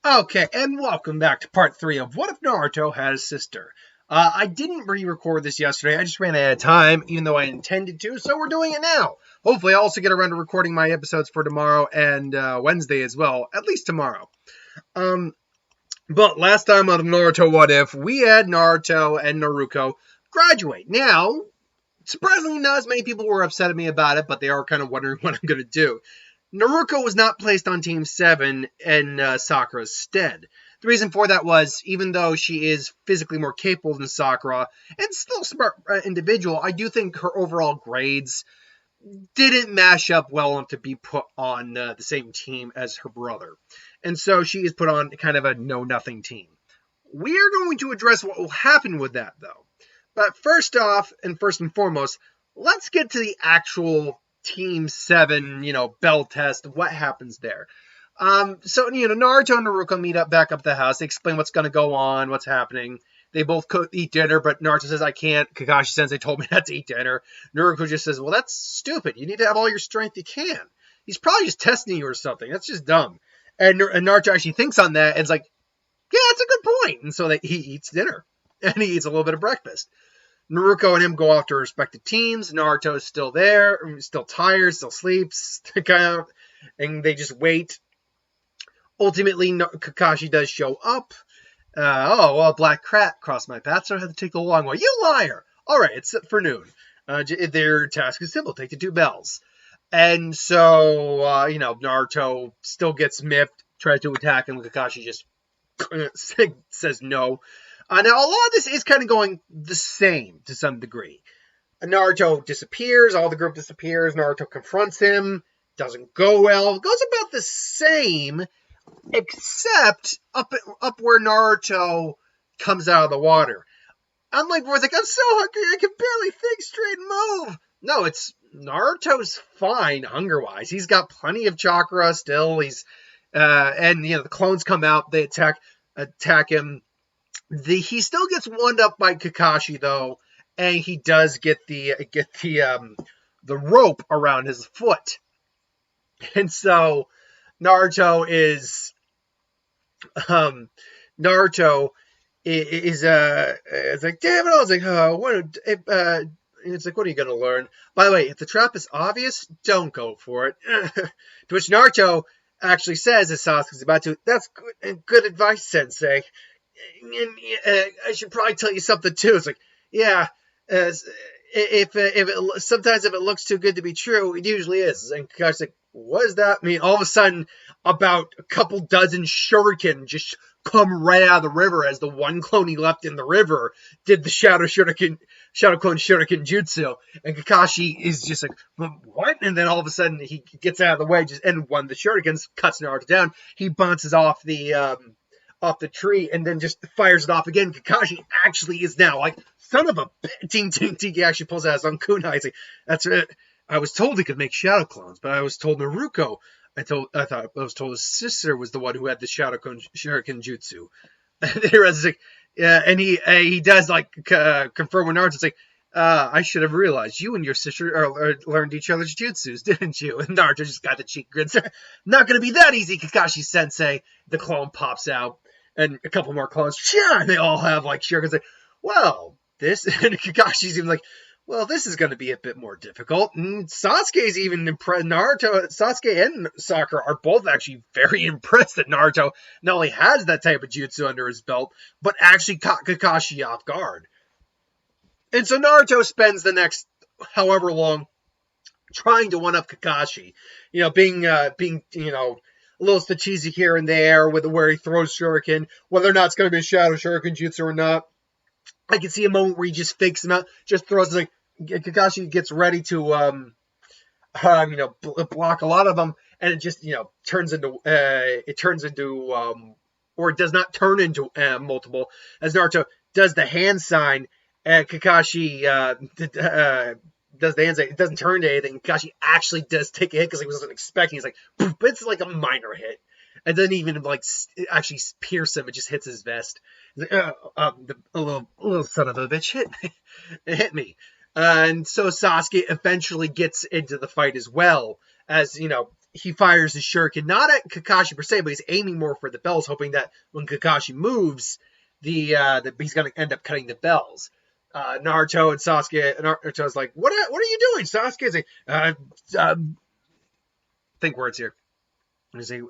Okay, and welcome back to part 3 of What If Naruto Had a Sister? I didn't re-record this yesterday, I just ran out of time, even though I intended to, so we're doing it now. Hopefully I also get around to recording my episodes for tomorrow and Wednesday as well, at least tomorrow. Um, but last time on Naruto What If, we had Naruto and Noruko graduate. Now, surprisingly not as many people were upset at me about it, but they are kind of wondering what I'm going to do. Naruko was not placed on Team 7 in Sakura's stead. The reason for that was, even though she is physically more capable than Sakura, and still a smart individual, I do think her overall grades didn't mash up well enough to be put on the same team as her brother. And so she is put on kind of a know-nothing team. We are going to address what will happen with that, though. But first off, and first and foremost, let's get to the actual Team 7, bell test, what happens there. So, Naruto and Naruko meet up back up at the house. They explain what's going to go on, what's happening. They both eat dinner, but Naruto says, I can't. Kakashi Sensei told me not to eat dinner. Naruko just says, well, that's stupid. You need to have all your strength you can. He's probably just testing you or something. That's just dumb. And Naruto actually thinks on that and is like, yeah, that's a good point. And so he eats dinner. And he eats a little bit of breakfast. Naruko and him go off to respective teams. Naruto is still there, still tired, still sleeps, and they just wait. Ultimately, Kakashi does show up. Black Cat crossed my path, so I had to take the long way. You liar! All right, it's set for noon. Their task is simple: take the 2 bells. And so, Naruto still gets miffed, tries to attack him. Kakashi just says no. Now, a lot of this is kind of going the same to some degree. Naruto disappears, all the group disappears, Naruto confronts him, doesn't go well, goes about the same, except up where Naruto comes out of the water. Unlike where it's like, I'm so hungry, I can barely think straight and move. No, it's Naruto's fine hunger-wise. He's got plenty of chakra still. The clones come out, they attack him. He still gets wound up by Kakashi though, and he does get the rope around his foot, and so Naruto is it's like, damn it! I was like, it's like, what are you gonna learn? By the way, if the trap is obvious, don't go for it. To which Naruto actually says, as Sasuke's about to, that's good advice, Sensei. And I should probably tell you something too. It's like, yeah, sometimes if it looks too good to be true, it usually is. And Kakashi's like, what does that mean? All of a sudden, about a couple dozen shuriken just come right out of the river as the one clone he left in the river did the Shadow Clone Shuriken Jutsu. And Kakashi is just like, what? And then all of a sudden he gets out of the way, and one of the shurikens cuts Naruto down. He bounces off the tree and then just fires it off again. Kakashi actually is now like, son of a ting. He actually pulls out his own kunai. He's like, that's it. I was told he could make shadow clones, but I was told Naruko. I was told his sister was the one who had the Shadow Clone Shuriken Jutsu. And like, yeah, and he does like confirm with Naruto. It's like, I should have realized you and your sister learned each other's jutsus, didn't you? And Naruto just got the cheek grins. Not gonna be that easy, Kakashi Sensei. The clone pops out, and a couple more clones. Yeah, and they all have like shurikens. Like, well, this and Kakashi's even like, well, this is going to be a bit more difficult. And Sasuke's even impressed. Sasuke and Sakura are both actually very impressed that Naruto not only has that type of jutsu under his belt, but actually caught Kakashi off guard. And so Naruto spends the next however long trying to one-up Kakashi. Being a little strategic here and there with where he throws shuriken, whether or not it's going to be a Shadow Shuriken Jutsu or not. I can see a moment where he just fakes him out, just throws like Kakashi gets ready to block a lot of them, and it just turns into or it does not turn into multiple, as Naruto does the hand sign, and Kakashi does the hand sign. It doesn't turn to anything. Kakashi actually does take a hit because he wasn't expecting. He's like, but it's like a minor hit. It doesn't even like actually pierce him. It just hits his vest. Like, a little son of a bitch hit me. And so Sasuke eventually gets into the fight as well, as he fires his shuriken not at Kakashi per se, but he's aiming more for the bells, hoping that when Kakashi moves, that he's going to end up cutting the bells. Naruto and Sasuke, Naruto's like, what are you doing? Sasuke's like, think words here. He's like,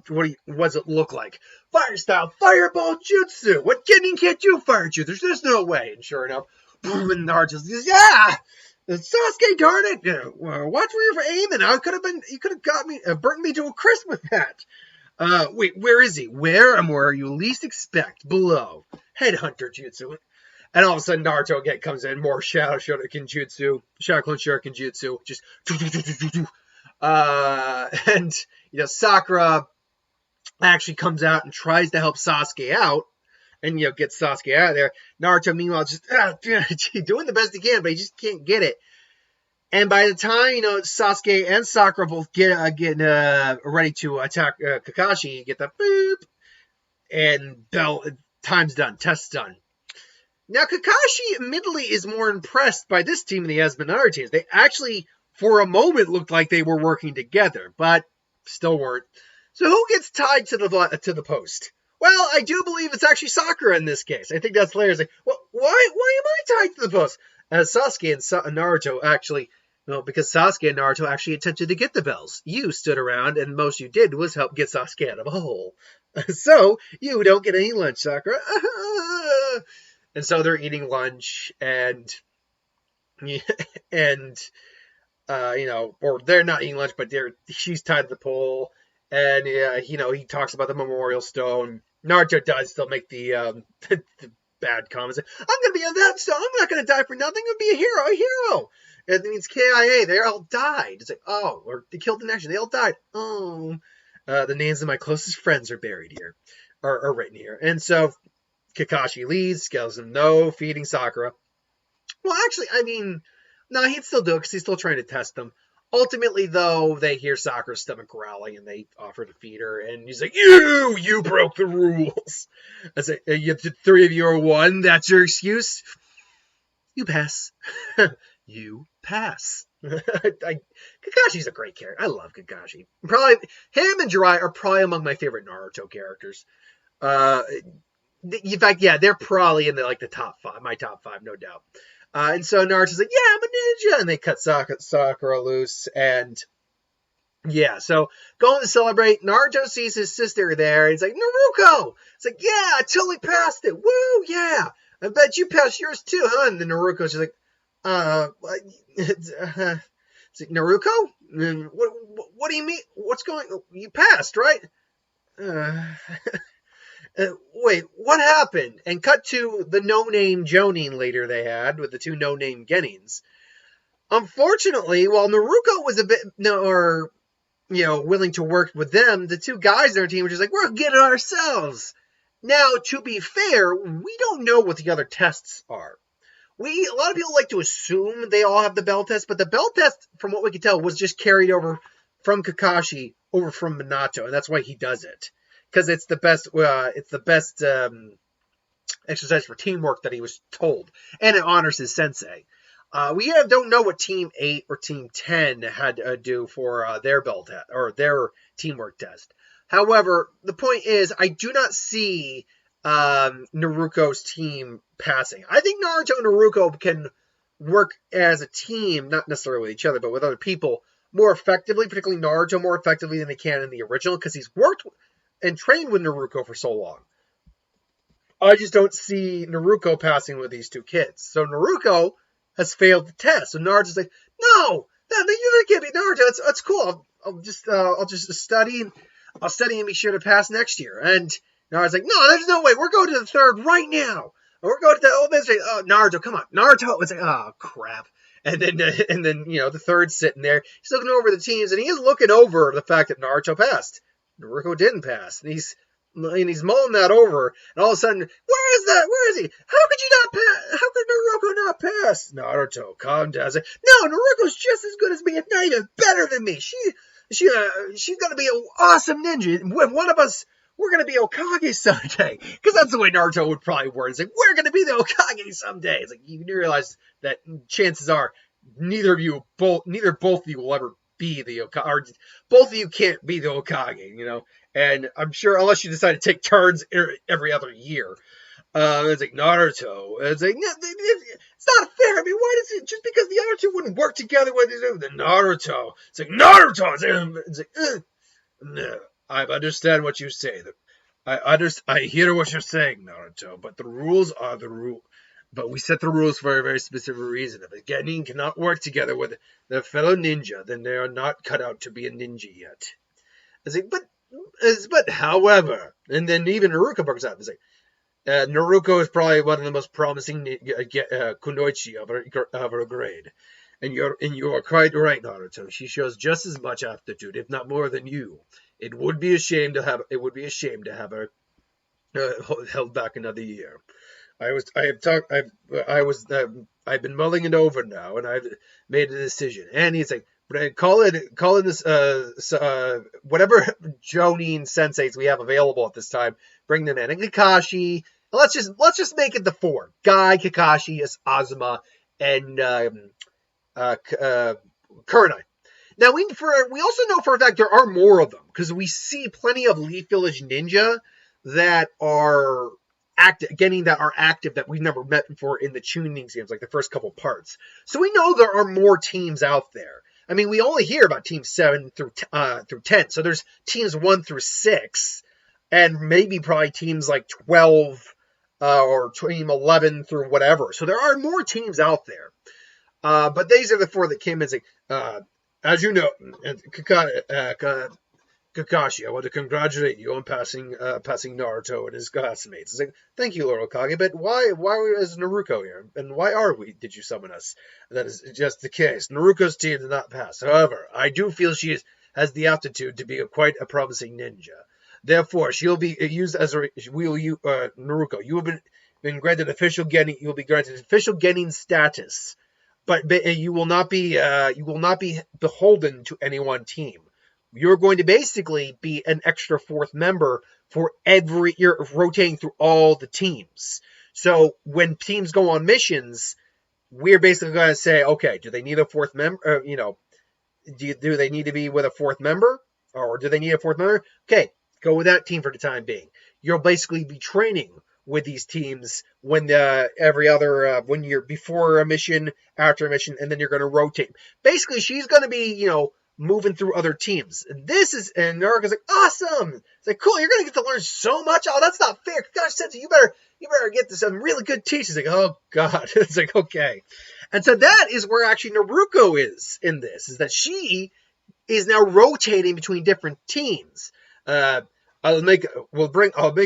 what does it look like? Fire style, fireball jutsu. What Genin can't do fire jutsu? There's no way. And sure enough, boom, and Naruto says, yeah! Sasuke, darn it! Watch where you're aiming. You could have got me, burnt me to a crisp with that. Wait, where is he? Where? I'm where you least expect. Below. Headhunter jutsu. And all of a sudden, Naruto again comes in, more Shadow Shuriken jutsu, Shadow Clone Shuriken jutsu, just and Sakura actually comes out and tries to help Sasuke out, and gets Sasuke out of there. Naruto, meanwhile, just doing the best he can, but he just can't get it. And by the time Sasuke and Sakura both get ready to attack Kakashi, you get the boop, and bell time's done, test's done. Now Kakashi admittedly is more impressed by this team than he has been other teams. They actually, for a moment, looked like they were working together, but still weren't. So who gets tied to the post? Well, I do believe it's actually Sakura in this case. I think that's hilarious. Like, well, why am I tied to the post? As Sasuke and Naruto actually, because Sasuke and Naruto actually attempted to get the bells. You stood around, and most you did was help get Sasuke out of a hole. So you don't get any lunch, Sakura. And so they're eating lunch, and or they're not eating lunch, but she's tied to the pole, and he talks about the memorial stone. Naruto does still make the bad comments. I'm gonna be on that stone. I'm not gonna die for nothing. I'm gonna be a hero. And it means KIA. They all died. It's like, oh, or they killed the nation. They all died. Oh, the names of my closest friends are buried here, are written here. And so Kakashi leaves, tells him no feeding Sakura. Well, actually, no, he'd still do it because he's still trying to test them. Ultimately, though, they hear Sakura's stomach growling and they offer to feed her. And he's like, you broke the rules. I say, the three of you are one. That's your excuse? You pass. You pass. Kakashi's a great character. I love Kakashi. Probably him and Jiraiya are probably among my favorite Naruto characters. In fact, yeah, they're probably in the top five, my top five, no doubt. And so Naruto's like, yeah, I'm a ninja, and they cut Sakura loose, and yeah, so going to celebrate, Naruto sees his sister there, and he's like, Noruko! It's like, yeah, I totally passed it, woo, yeah, I bet you passed yours too, huh? And then Noruko's just like, it's like, Naruko? What do you mean? What's going on? You passed, right? Wait, what happened? And cut to the no-name Jonin later they had with the two no-name Genins. Unfortunately, while Naruko was a bit, willing to work with them, the two guys on their team were just like, we're getting ourselves. Now, to be fair, we don't know what the other tests are. A lot of people like to assume they all have the bell test, but the bell test, from what we can tell, was just carried over from Kakashi over from Minato, and that's why he does it. Because it's the best exercise for teamwork that he was told, and it honors his sensei. We don't know what Team 8 or Team 10 had to do for their bell test or their teamwork test. However, the point is, I do not see Naruko's team passing. I think Naruto and Naruko can work as a team, not necessarily with each other, but with other people more effectively, particularly Naruto more effectively than they can in the original, because he's worked and trained with Naruko for so long. I just don't see Naruko passing with these two kids. So Naruko has failed the test. So Naruto's like, no, you can't be Naruto. That's cool. I'll just study. I'll study and be sure to pass next year. And Naruto's like, no, there's no way. We're going to the third right now. We're going to the old mystery. Oh, Naruto, come on. Naruto. It's like, oh, crap. And then the third's sitting there. He's looking over the teams, and he is looking over the fact that Naruto passed. Naruko didn't pass. And he's mulling that over, and all of a sudden, where is that? Where is he? How could you not pass? How could Naruko not pass? Naruto, calm down. Like, no, Naruko's just as good as me, if not even better than me. She's gonna be an awesome ninja. When one of us, we're gonna be Hokage someday. Because that's the way Naruto would probably word it. It's like, we're gonna be the Hokage someday. It's like, you realize that chances are neither both of you will ever be the Okage, or both of you can't be the Okage, you know. And I'm sure, unless you decide to take turns every other year, it's like Naruto. It's like it's not fair. I mean, why does it just because the other two wouldn't work together with the Naruto? It's like Naruto. It's like no, I understand what you say. I hear what you're saying, Naruto. But the rules are the rule. But we set the rules for a very specific reason. If a genin cannot work together with their fellow ninja, then they are not cut out to be a ninja yet. It's like, but however, and then even Naruto brings up, it's like, Noruko is probably one of the most promising kunoichi of her grade. And you are quite right, Naruto. She shows just as much aptitude, if not more, than you. It would be a shame to have her held back another year. I've been mulling it over now, and I've made a decision. And he's like, call it this whatever Jonin senseis we have available at this time. Bring them in, and Kakashi. Let's just make it the four: Guy, Kakashi, Azuma, and Kurenai. Now we also know for a fact there are more of them because we see plenty of Leaf Village Ninja that are active that we've never met before in the Chunin games, like the first couple parts. So we know there are more teams out there. I mean, we only hear about teams 7 through 10. So there's teams 1 through 6, and maybe probably teams like 12 or team 11 through whatever. So there are more teams out there. But these are the four that came in. As you know, Kakashi, I want to congratulate you on passing Naruto and his classmates. It's like, thank you, Lord Okage, but why is Noruko here? And why did you summon us? That is just the case. Naruko's team did not pass. However, I do feel she has the aptitude to be quite a promising ninja. Therefore, she'll be used as Naruko. You have been granted official Genin. You will be granted official Genin status, but you will not be beholden to any one team. You're going to basically be an extra fourth member for you're rotating through all the teams. So when teams go on missions, we're basically going to say, okay, do they need a fourth member? Do they need to be with a fourth member? Or do they need a fourth member? Okay, go with that team for the time being. You'll basically be training with these teams when when you're before a mission, after a mission, and then you're going to rotate. Basically, she's going to be, moving through other teams. And Naruto's like, awesome. It's like, cool, you're going to get to learn so much. Oh, that's not fair. Gosh, Sensei, you better get to some really good teachers. Like, oh, God. It's like, okay. And so that is where actually Noruko is in this, is that she is now rotating between different teams. I'll make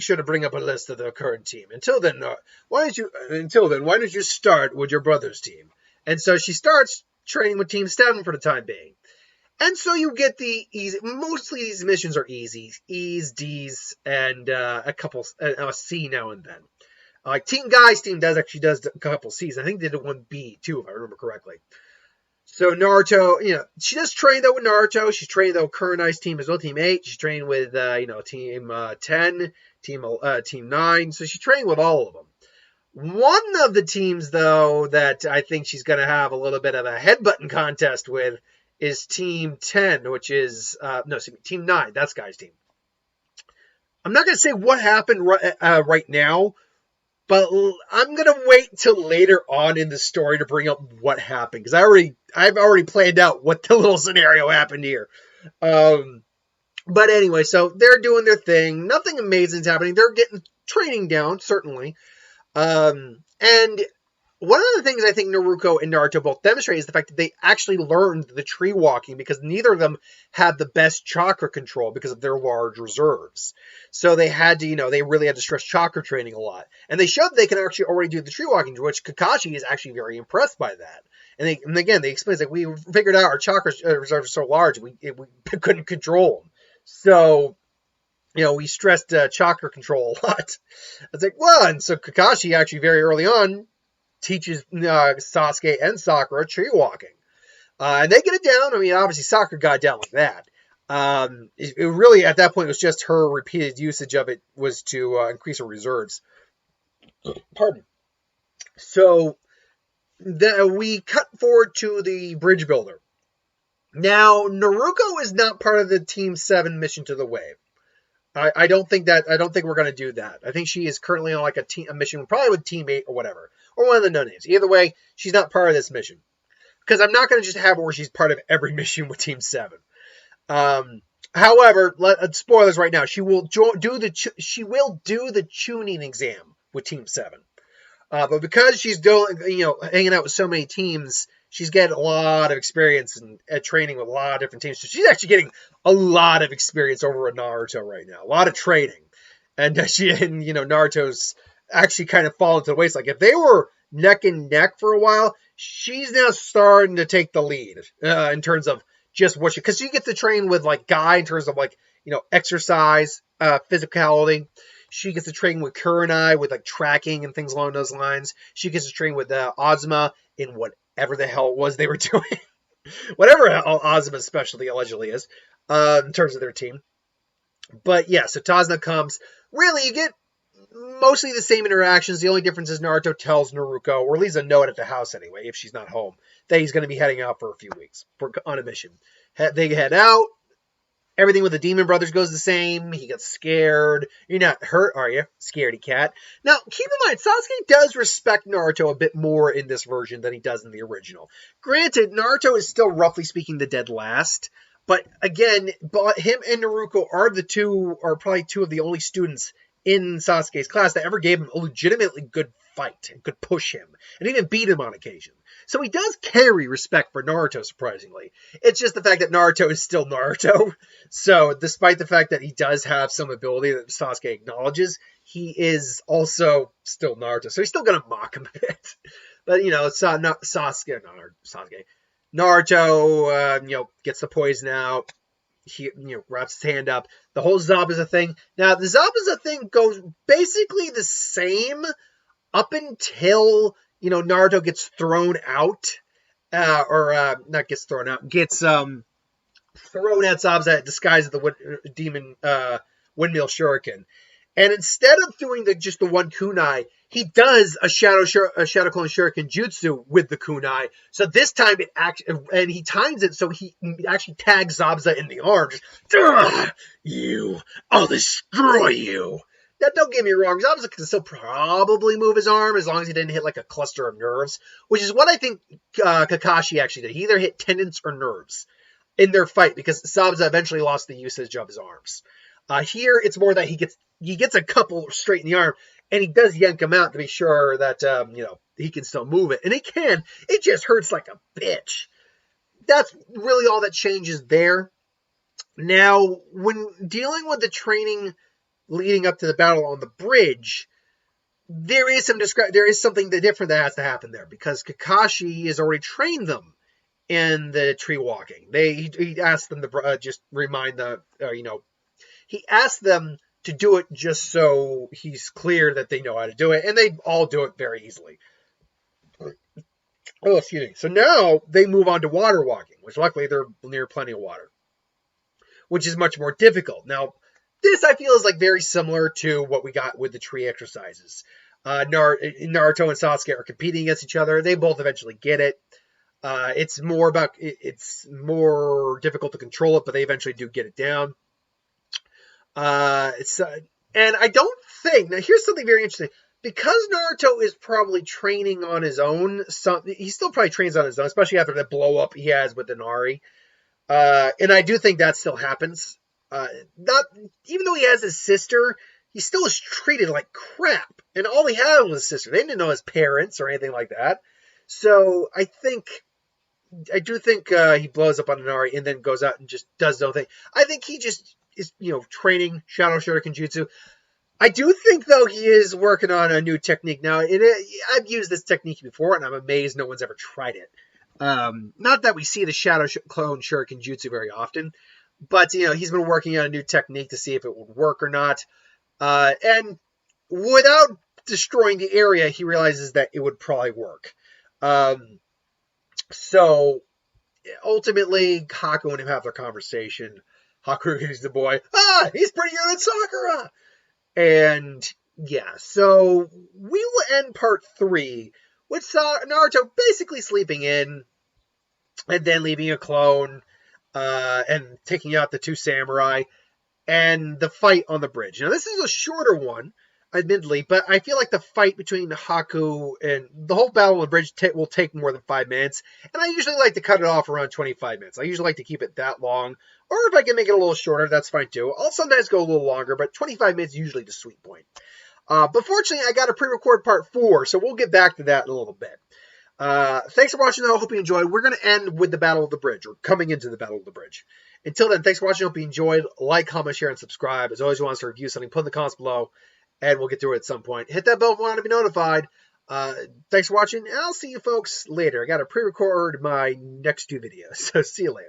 sure to bring up a list of the current team. Until then, why don't you start with your brother's team? And so she starts training with Team 7 for the time being. And so you get the easy. Mostly these missions are easy, E's, D's, and a C now and then. Like Team Guy's team does a couple C's. I think they did one B too, if I remember correctly. So Naruto, she does train though with Naruto. She's trained though Kurenai's team as well, Team 8. She's trained with Team 10, Team 9. So she's trained with all of them. One of the teams though that I think she's going to have a little bit of a headbutting contest with is Team 10, which is Team 9. That's Guy's team. I'm not going to say what happened right now, but I'm going to wait till later on in the story to bring up what happened, because I've already planned out what the little scenario happened here. But anyway, so they're doing their thing. Nothing amazing is happening. They're getting training down, certainly. And one of the things I think Noruko and Naruto both demonstrate is the fact that they actually learned the tree walking, because neither of them had the best chakra control because of their large reserves. So they had to, they really had to stress chakra training a lot. And they showed they can actually already do the tree walking, which Kakashi is actually very impressed by that. And again, they explain, like, we figured out our chakra reserves are so large, we couldn't control them. So, we stressed chakra control a lot. It's like, well, and so Kakashi actually very early on teaches Sasuke and Sakura tree walking. And they get it down. I mean, obviously Sakura got it down like that. It really, at that point, was just her repeated usage of it was to increase her reserves. Pardon. So we cut forward to the bridge builder. Now, Noruko is not part of the Team 7 mission to the wave. I don't think we're going to do that. I think she is currently on like a mission, probably with Team 8 or whatever, or one of the no-names. Either way, she's not part of this mission. Because I'm not going to just have her where she's part of every mission with Team 7. However, spoilers right now. She will do the tuning exam with Team 7. But because she's hanging out with so many teams, she's getting a lot of experience at training with a lot of different teams. So she's actually getting a lot of experience over at Naruto right now. A lot of training. And Naruto's actually kind of fallen to the waist. Like if they were neck and neck for a while, she's now starting to take the lead in terms of just what because she gets to train with like Guy in terms of like, exercise, physicality. She gets to train with Kurenai with like tracking and things along those lines. She gets to train with Ozma in whatever the hell it was they were doing. Whatever Ozma's specialty allegedly is, in terms of their team. But yeah, so Tazna comes. Really, you get mostly the same interactions. The only difference is Naruto tells Noruko, or leaves a note at the house anyway, if she's not home, that he's going to be heading out for a few weeks on a mission. They head out. Everything with the Demon Brothers goes the same. He gets scared. You're not hurt, are you? Scaredy cat. Now, keep in mind, Sasuke does respect Naruto a bit more in this version than he does in the original. Granted, Naruto is still, roughly speaking, the dead last. But again, him and Naruko are probably two of the only students in Sasuke's class that ever gave him a legitimately good fight and could push him and even beat him on occasion. So he does carry respect for Naruto, surprisingly. It's just the fact that Naruto is still Naruto. So despite the fact that he does have some ability that Sasuke acknowledges, he is also still Naruto. So he's still going to mock him a bit. But, Naruto, gets the poison out. He, wraps his hand up. The whole Zabuza thing. Now, the Zabuza thing goes basically the same up until, Naruto gets thrown out. Not gets thrown out. Gets thrown at Zabuza disguised as the demon windmill shuriken. And instead of doing just the one kunai, he does a shadow clone shuriken jutsu with the kunai. So this time and he times it so he actually tags Zabuza in the arm. Just, I'll destroy you. Now, don't get me wrong, Zabuza can still probably move his arm as long as he didn't hit like a cluster of nerves, which is what I think Kakashi actually did. He either hit tendons or nerves in their fight because Zabuza eventually lost the usage of his arms. Here, it's more that he gets a couple straight in the arm, and he does yank him out to be sure that, he can still move it. And he can. It just hurts like a bitch. That's really all that changes there. Now, when dealing with the training leading up to the battle on the bridge, there is something different that has to happen there because Kakashi has already trained them in the tree walking. He asked them to just remind he asked them to do it just so he's clear that they know how to do it, and they all do it very easily. Oh, excuse me. So now they move on to water walking, which luckily they're near plenty of water, which is much more difficult. Now, this I feel is like very similar to what we got with the tree exercises. Naruto and Sasuke are competing against each other. They both eventually get it. It's more difficult to control it, but they eventually do get it down. And I don't think, now here's something very interesting, because Naruto is probably training on his own, he still probably trains on his own, especially after the blow up he has with Inari. And I do think that still happens. Even though he has his sister, he still is treated like crap. And all he had was his sister. They didn't know his parents or anything like that. So I do think he blows up on Inari and then goes out and just does his own thing. I think he just is, training Shadow Shuriken Jutsu. I do think, though, he is working on a new technique. Now, I've used this technique before, and I'm amazed no one's ever tried it. Not that we see the Shadow Clone Shuriken Jutsu very often, but, he's been working on a new technique to see if it would work or not. And without destroying the area, he realizes that it would probably work. So, ultimately, Haku and him have their conversation. Haku is the boy. He's prettier than Sakura! And, yeah, so we will end part 3 with Naruto basically sleeping in and then leaving a clone. and taking out the two samurai, and the fight on the bridge. Now, this is a shorter one, admittedly, but I feel like the fight between Haku and the whole battle on the bridge will take more than 5 minutes, and I usually like to cut it off around 25 minutes. I usually like to keep it that long, or if I can make it a little shorter, that's fine too. I'll sometimes go a little longer, but 25 minutes is usually the sweet point. But fortunately, I got to pre-record part 4, so we'll get back to that in a little bit. Thanks for watching, though. I hope you enjoyed. We're going to end with the Battle of the Bridge, or coming into the Battle of the Bridge. Until then, thanks for watching. I hope you enjoyed. Like, comment, share, and subscribe. As always, you want us to review something, put in the comments below, and we'll get through it at some point. Hit that bell if you want to be notified. Thanks for watching, and I'll see you folks later. I got to pre-record my next 2 videos, so see you later.